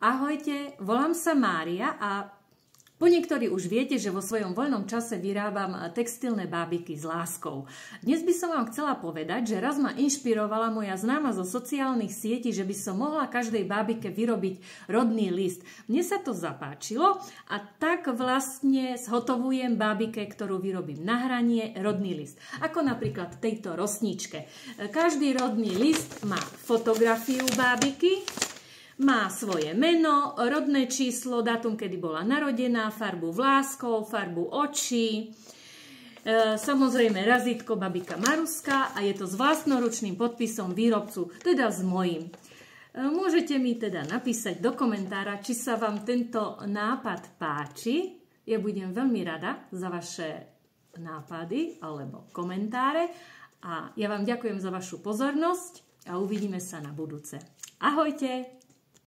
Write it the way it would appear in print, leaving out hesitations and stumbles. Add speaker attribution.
Speaker 1: Ahojte, volám sa Mária a po niektorí už viete, že vo svojom voľnom čase vyrábam textilné bábiky s láskou. Dnes by som vám chcela povedať, že raz ma inšpirovala moja známa zo sociálnych sietí, že by som mohla každej bábike vyrobiť rodný list. Mne sa to zapáčilo a tak vlastne zhotovujem bábike, ktorú vyrobím na hranie, rodný list. Ako napríklad v tejto rosničke. Každý rodný list má fotografiu bábiky, má svoje meno, rodné číslo, dátum, kedy bola narodená, farbu vláskov, farbu očí, samozrejme razítko babika Maruska a je to s vlastnoručným podpisom výrobcu, teda s mojím. Môžete mi teda napísať do komentára, či sa vám tento nápad páči. Ja budem veľmi rada za vaše nápady alebo komentáre a ja vám ďakujem za vašu pozornosť a uvidíme sa na budúce. Ahojte!